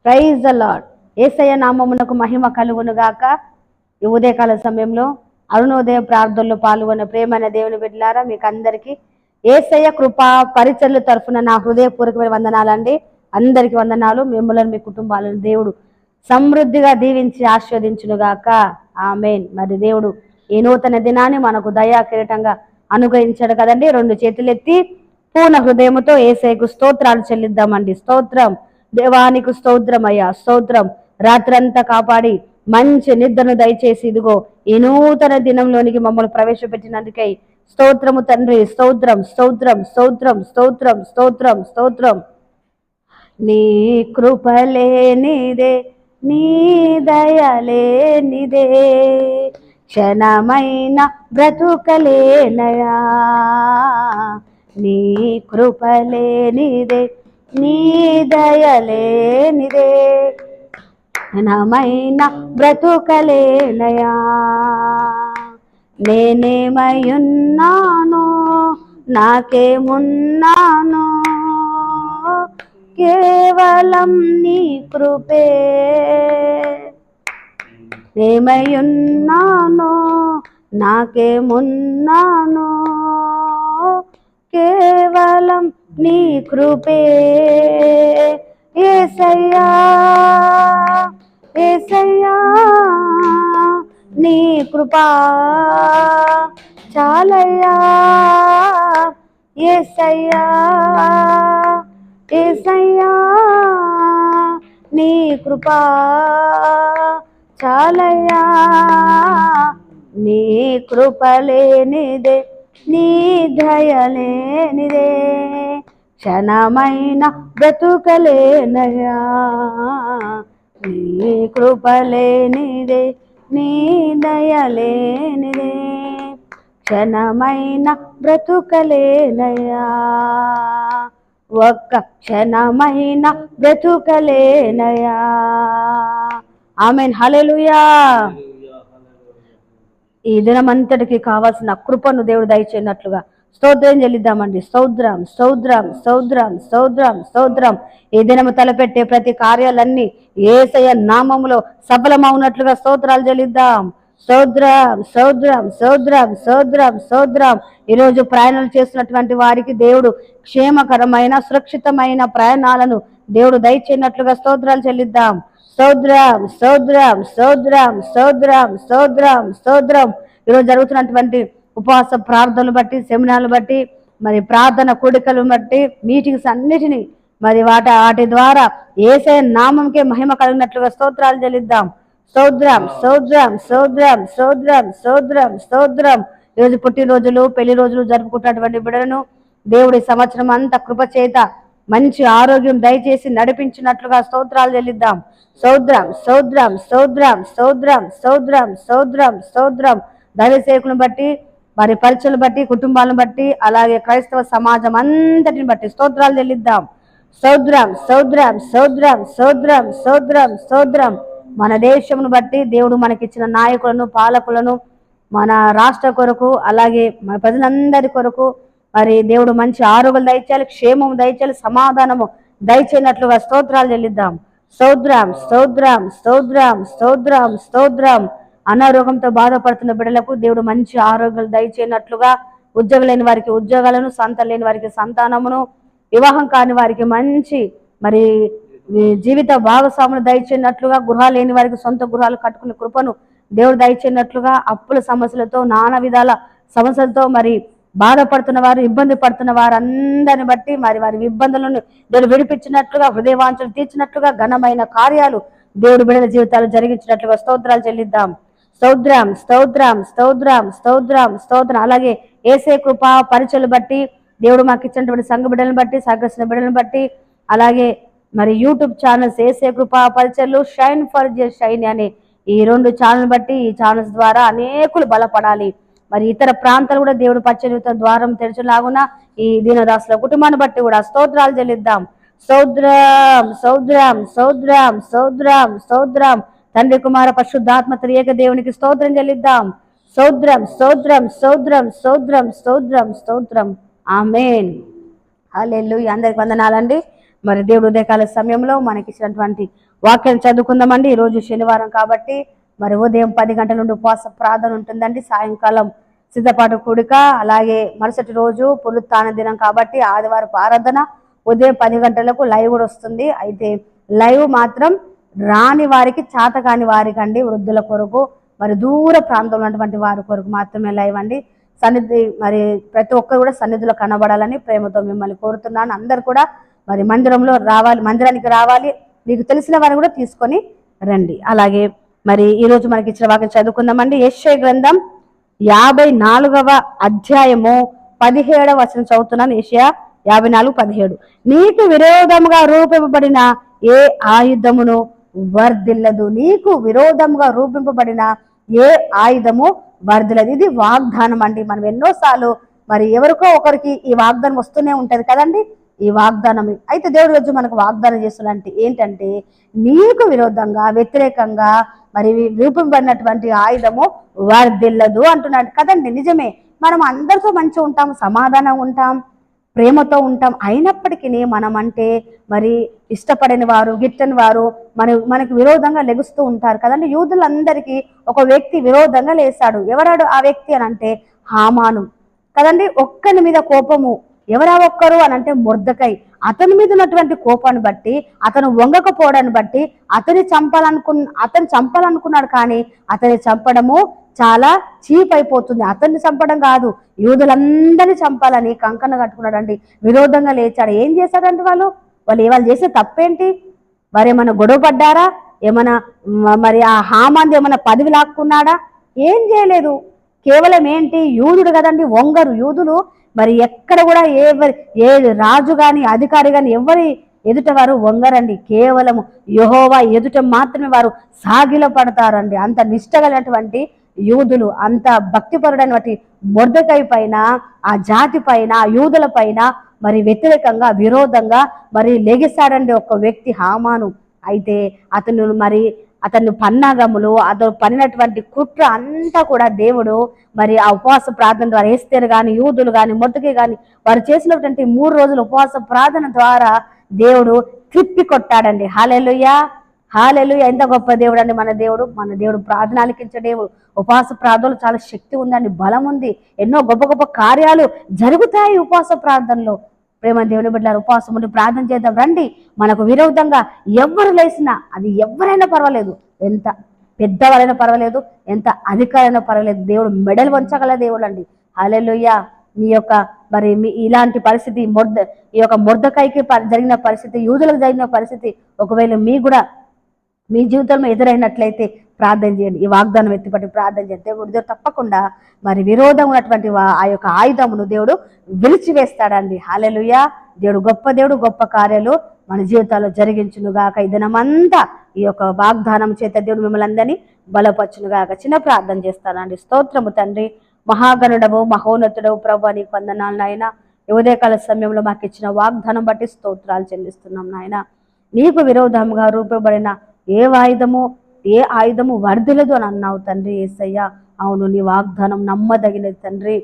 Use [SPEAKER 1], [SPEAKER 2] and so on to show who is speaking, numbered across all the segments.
[SPEAKER 1] Praise the lord. యేసయ్య నామమునకు మహిమ కలుగును గాక. ఈ ఉదయకాల సమయంలో అరుణోదయ ప్రార్థనలో పాల్గొన్న ప్రేమైన దేవుని బిడ్డలారా, మీకు అందరికీ యేసయ్య కృపా పరిచర్ల తరఫున నా హృదయపూర్వకమైన వందనాలండి. అందరికి వందనాలు. మిమ్మల్ని మీ కుటుంబాలను దేవుడు సమృద్ధిగా దీవించి ఆశీర్వదించును గాక. ఆమేన్. మరి దేవుడు ఈ నూతన దినాన్ని మనకు దయా కిరీటంగా అనుగ్రహించాడు కదండి. రెండు చేతులెత్తి పూర్ణ హృదయముతో యేసయ్యకు స్తోత్రాలు చెల్లిద్దామండి. స్తోత్రం దేవానికి స్తోత్రం అయ్యా, స్తోత్రం. రాత్రంతా కాపాడి మంచి నిద్రను దయచేసి ఇదిగో ఈ నూతన దినంలోనికి మమ్మల్ని ప్రవేశపెట్టినందుకై స్తోత్రము తండ్రి. స్తోత్రం స్తోత్రం స్తోత్రం స్తోత్రం స్తోత్రం స్తోత్రం. నీ కృపలేనిదే, నీ దయలేనిదే, క్షణమైన బ్రతుకలేనయా. నీ కృపలేనిదే, నీ దయలేనిదే, క్షణమైన బ్రతుకలేనయా. నేనేమయున్నానో, నాకేమున్నానో, కేవలం నీ కృపే. ఏమయున్నానో, నాకేమున్నానో, కేవలం నీ కృపే. యేసయ్యా యేసయ్యా, నీ కృపా చాలయ్యా. యేసయ్యా యేసయ్యా, నీ కృపా చాలయ్యా. నీ కృపలేనిదే, నీ దయలేనిదే, క్షణమైన బ్రతుకలేనయా. నీ కృపలేనిదే, నీ దయలేనిదే, క్షణమైన బ్రతుకలేనయా. ఒక్క క్షణమైన బ్రతుకలేనయా. ఆమేన్. హల్లెలూయా. ఈ దినమంతటికి కావాల్సిన కృపను దేవుడు దయచేయనట్లుగా స్తోత్రం చెల్లిద్దామండి. స్తోత్రం స్తోత్రం స్తోత్రం స్తోత్రం స్తోత్రం. ఈ దినము తలపెట్టే ప్రతి కార్యాలన్నీ యేసయ్య నామములో సఫలమవునట్లుగా స్తోత్రాలు చెల్లిద్దాం. స్తోత్రం స్తోత్రం స్తోత్రం స్తోత్రం స్తోత్రం. ఈరోజు ప్రయాణాలు చేస్తున్నటువంటి వారికి దేవుడు క్షేమకరమైన సురక్షితమైన ప్రయాణాలను దేవుడు దయచేయనట్లుగా స్తోత్రాలు చెల్లిద్దాం. స్తోత్రం స్తోత్రం స్తోత్రం స్తోత్రం స్తోత్రం స్తోత్రం. ఈరోజు జరుగుతున్నటువంటి ఉపవాస ప్రార్థనలు బట్టి, సెమినార్లు బట్టి, మరి ప్రార్థన కూడికలు బట్టి, మీటింగ్స్ అన్నిటినీ మరి వాటి ద్వారా యేసయ్య నామంకే మహిమ కలిగినట్లుగా స్తోత్రాలు చెల్లిద్దాం. స్తోత్రం స్తోత్రం స్తోత్రం స్తోత్రం స్తోత్రం స్తోత్రం. ఈరోజు పుట్టినరోజులు, పెళ్లి రోజులు జరుపుకుంటున్నటువంటి బిడ్డలను దేవుడి సంవత్సరం అంతా కృపచేత మంచి ఆరోగ్యం దయచేసి నడిపించినట్లుగా స్తోత్రాలు చెల్లిద్దాం. స్తోత్రం స్తోత్రం స్తోత్రం స్తోత్రం స్తోత్రం స్తోత్రం స్తోత్రం. దైవ సేవకులను బట్టి, వారి పరిచయలు బట్టి, కుటుంబాలను బట్టి, అలాగే క్రైస్తవ సమాజం అంతటిని బట్టి స్తోత్రాలు చెల్లిద్దాం. స్తోత్రం స్తోత్రం స్తోత్రం స్తోత్రం స్తోత్రం స్తోత్రం. మన దేశమును బట్టి దేవుడు మనకిచ్చిన నాయకులను, పాలకులను, మన రాష్ట్ర కొరకు, అలాగే మన ప్రజలందరి కొరకు మరి దేవుడు మంచి ఆరోగ్యం దయచేయాలి, క్షేమము దయచేయాలి, సమాధానము దయచేయనట్లుగా స్తోత్రాలు చెల్లిద్దాం. స్తోత్రం స్తోత్రం స్తోత్రం స్తోత్రం స్తోత్రం. అనారోగ్యంతో బాధపడుతున్న బిడ్డలకు దేవుడు మంచి ఆరోగ్యాలు దయచేయనట్లుగా, ఉద్యోగం లేని వారికి ఉద్యోగాలను, సంతానం లేని వారికి సంతానమును, వివాహం కాని వారికి మంచి మరి జీవిత భాగస్వాములు దయచేయనట్లుగా, గృహాలు లేని వారికి సొంత గృహాలు కట్టుకునే కృపను దేవుడు దయచేయనట్లుగా, అప్పుల సమస్యలతో, నానా విధాల సమస్యలతో మరి బాధపడుతున్న వారు, ఇబ్బంది పడుతున్న వారు అందరిని బట్టి మరి వారి ఇబ్బందులను దేవుడు విడిపించినట్లుగా, హృదయవాంఛలు తీర్చినట్లుగా, ఘనమైన కార్యాలు దేవుడు బిడ్డల జీవితాలు జరిగించినట్లుగా స్తోత్రాలు చెల్లిద్దాం. స్తోత్రం స్తోత్రం స్తోత్రం స్తోత్రం స్తోత్రం. అలాగే యేసయ్య కృప పరిచయలు బట్టి, దేవుడు మాకు ఇచ్చినటువంటి సంఘ బిడ్డలను బట్టి, సహకరిస్తున్న బిడ్డలను బట్టి, అలాగే మరి యూట్యూబ్ ఛానల్స్ యేసయ్య కృప పరిచయలు, షైన్ ఫర్ షైన్ అనే ఈ రెండు ఛానల్ బట్టి, ఈ ఛానల్స్ ద్వారా అనేకులు బలపడాలి. మరి ఇతర ప్రాంతాలు కూడా దేవుడు పచ్చని ద్వారం తెరచులాగున ఈ దీనదాసుల కుటుంబాన్ని బట్టి కూడా స్తోత్రాలు చెల్లిద్దాం. స్తోత్రం స్తోత్రం స్తోత్రం స్తోత్రం స్తోత్రం. తండ్రి కుమార పరిశుద్ధాత్మ త్రియేక దేవునికి స్తోత్రం చెల్లిద్దాం. స్తోత్రం స్తోత్రం స్తోత్రం స్తోత్రం స్తోత్రం స్తోత్రం. ఆమేన్. హల్లెలూయా. అందరికి వందనాలండి. మరి దేవుడు ఉదయకాల సమయంలో మనకి ఇచ్చినటువంటి వాక్యం చదువుకుందామండి. ఈరోజు శనివారం కాబట్టి మరి ఉదయం 10 గంటల నుండి ఉపవాస ప్రార్థన ఉంటుందండి. సాయంకాలం సిద్ధపాటు కూడిక, అలాగే మరుసటి రోజు పునరుత్థాన దినం కాబట్టి ఆదివారపు ఆరాధన ఉదయం 10 గంటలకు లైవ్ కూడా వస్తుంది. అయితే లైవ్ మాత్రం రాని వారికి, చాతకాని వారికి అండి, వృద్ధుల కొరకు, మరి దూర ప్రాంతంలో ఉన్నటువంటి వారి కొరకు మాత్రమే లైవ్ అండి. సన్నిధి మరి ప్రతి ఒక్కరు కూడా సన్నిధిలో కనబడాలని ప్రేమతో మిమ్మల్ని కోరుతున్నాను. అందరు కూడా మరి మందిరానికి రావాలి. మీకు తెలిసిన వారిని కూడా తీసుకొని రండి. అలాగే మరి ఈరోజు మనకి ఇచ్చిన వాక్యం చదువుకుందామండి. యెషయా గ్రంథం 54వ అధ్యాయము 17వ వచనం చదువుతున్నాను. యెషయా 54:17. నీకు విరోధముగా రూపింపబడిన ఏ ఆయుధమును వర్ధిల్లదు. నీకు విరోధముగా రూపింపబడిన ఏ ఆయుధము వర్ధిల్లదు. ఇది వాగ్దానం అండి. మనం ఎన్నోసార్లు మరి ఎవరికో ఒకరికి ఈ వాగ్దానం వస్తూనే ఉంటది కదండి. ఈ వాగ్దానం అయితే దేవుడు రోజు మనకు వాగ్దానం చేస్తున్నట్టు ఏంటంటే, నీకు విరోధంగా, వ్యతిరేకంగా మరి రూపింపబడినటువంటి ఆయుధము వర్ధిల్లదు అంటున్నాడు కదండి. నిజమే, మనం అందరితో మంచిగా ఉంటాం, సమాధానంగా ఉంటాం, ప్రేమతో ఉంటాం. అయినప్పటికీ మనం అంటే మరి ఇష్టపడని వారు, గిట్టని వారు మనకు విరోధంగా లెగుస్తూ ఉంటారు కదండి. యూదులందరికీ ఒక వ్యక్తి విరోధంగా లేస్తాడు. ఎవరాడు ఆ వ్యక్తి అని అంటే హామాను కదండి. ఒక్కని మీద కోపము. ఎవరా ఒక్కరు అని అంటే మొర్దెకై. అతని మీద ఉన్నటువంటి కోపాన్ని బట్టి, అతను వంగకపోవడాన్ని బట్టి అతను చంపాలనుకున్నాడు. కానీ అతన్ని చంపడము చాలా చీప్ అయిపోతుంది. అతన్ని చంపడం కాదు, యూదులందరినీ చంపాలని కంకణ కట్టుకున్నాడండి. విరోధంగా లేచాడు. ఏం చేశాడంటే వాళ్ళు చేసే తప్పేంటి? మరి ఏమైనా గొడవ పడ్డారా? ఏమైనా మరి ఆ హామాన్ ఏమైనా పదవి లాక్కున్నాడా? ఏం చేయలేదు. కేవలం ఏంటి, యూదుడు కదండి, వంగరు. యూదులు మరి ఎక్కడ కూడా ఏ రాజు గాని, అధికారి గాని ఎవరి ఎదుట వారు వంగరండి. కేవలము యెహోవా ఎదుట మాత్రమే వారు సాగిల పడతారండి. అంత నిష్టగలటువంటి యూదులు, అంత భక్తిపరుడైనటువంటి మొర్దెకై పైన, ఆ జాతి పైన, ఆ యూదుల పైన మరి వ్యతిరేకంగా, విరోధంగా మరి లెగిసాడండి ఒక వ్యక్తి, హామాను. అయితే అతను పన్నాగములు, అతను పనినటువంటి కుట్ర అంతా కూడా దేవుడు మరి ఆ ఉపవాస ప్రార్థన ద్వారా, ఎస్తేరు కానీ, యూదులు కానీ, మొర్దెకై కానీ వారు చేసినటువంటి 3 రోజుల ఉపవాస ప్రార్థన ద్వారా దేవుడు తిప్పి కొట్టాడండి. హల్లెలూయా, హల్లెలూయా. ఎంత గొప్ప దేవుడు అండి మన దేవుడు. ప్రార్థన ఆలకించే దేవుడు. ఉపవాస ప్రార్థనలో చాలా శక్తి ఉందండి, బలం ఉంది. ఎన్నో గొప్ప గొప్ప కార్యాలు జరుగుతాయి ఉపవాస ప్రార్థనలో. ప్రేమ దేవుని బిడ్డలారా, ఉపవాసం ఉండి ప్రార్థన చేద్దాం రండి. మనకు విరోధంగా ఎవరు లేసినా, అది ఎవరైనా పర్వాలేదు, ఎంత పెద్దవారైనా పర్వాలేదు, ఎంత అధికారైనా పర్వాలేదు, దేవుడు మెడలు వంచగల దేవుడు అండి. హల్లెలూయా. మీ ఇలాంటి పరిస్థితి, ఈ యొక్క మొర్దెకైకి జరిగిన పరిస్థితి, యూదులకు జరిగిన పరిస్థితి ఒకవేళ మీ జీవితంలో ఎదురైనట్లయితే ప్రార్థన చేయండి. ఈ వాగ్దానం ఎత్తిపట్టి ప్రార్థన చేయండి. దేవుడు తప్పకుండా మరి విరోధం ఉన్నటువంటి ఆ యొక్క ఆయుధమును దేవుడు విరిచివేస్తాడండి. హల్లెలూయా. దేవుడు గొప్ప దేవుడు. గొప్ప కార్యాలు మన జీవితాల్లో జరిగించునుగాక. ఈ దినమంతా ఈ యొక్క వాగ్దానం చేత దేవుడు మిమ్మల్ని అందరినీ బలపరచునుగాక. చిన్న ప్రార్థన చేస్తానండి. స్తోత్రము తండ్రి, మహాగణుడవు, మహోన్నతుడవు ప్రభు, నీకు వందనాలు నాయన. ఉదయకాల సమయంలో మాకు ఇచ్చిన వాగ్దానం బట్టి స్తోత్రాలు చెల్లిస్తున్నాం నాయన. నీకు విరోధంగా రూపబడిన ఏ ఆయుధము వర్ధిల్లదు అని అన్నావు తండ్రి యేసయ్య. అవును, నీ వాగ్దానం నమ్మదగినది తండ్రి.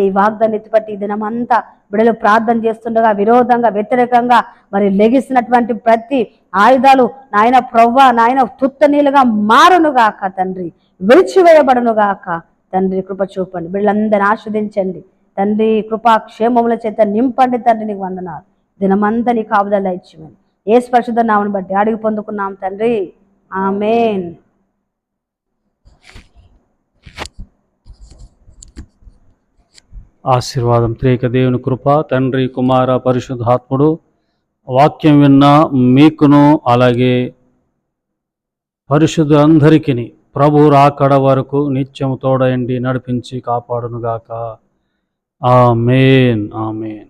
[SPEAKER 1] ఈ వాగ్దానం ఎత్తిపట్టి ఈ దినమంతా బిడ్డలు ప్రార్థన చేస్తుండగా విరోధంగా, వ్యతిరేకంగా మరి లెగిసినటువంటి ప్రతి ఆయుధాలు నాయన ప్రవ్వా, నాయన తుత్తనీలుగా మారునుగాక తండ్రి, విరిచివేయబడునుగాక తండ్రి. కృప చూపండి, బిడ్డలందరినీ ఆస్వాదించండి తండ్రి. కృపాక్షేమముల చేత నింపండి తండ్రి. నీకు వందనాలు. దినమంతా నీ కాపుదల ఇచ్చిమని యేసు పరిశుద్ధ నామమును బట్టి అడిగి పొందుకున్నాం తండ్రి. ఆమేన్.
[SPEAKER 2] ఆశీర్వాదం. త్రియేక దేవుని కృప, తండ్రి, కుమార, పరిశుద్ధాత్ముడు వాక్యం విన్న మీకును అలాగే పరిశుద్ధులందరికీ ప్రభు రాకడ వరకు నిత్యం తోడయండి, నడిపించి కాపాడునుగాక. ఆమేన్, ఆమేన్.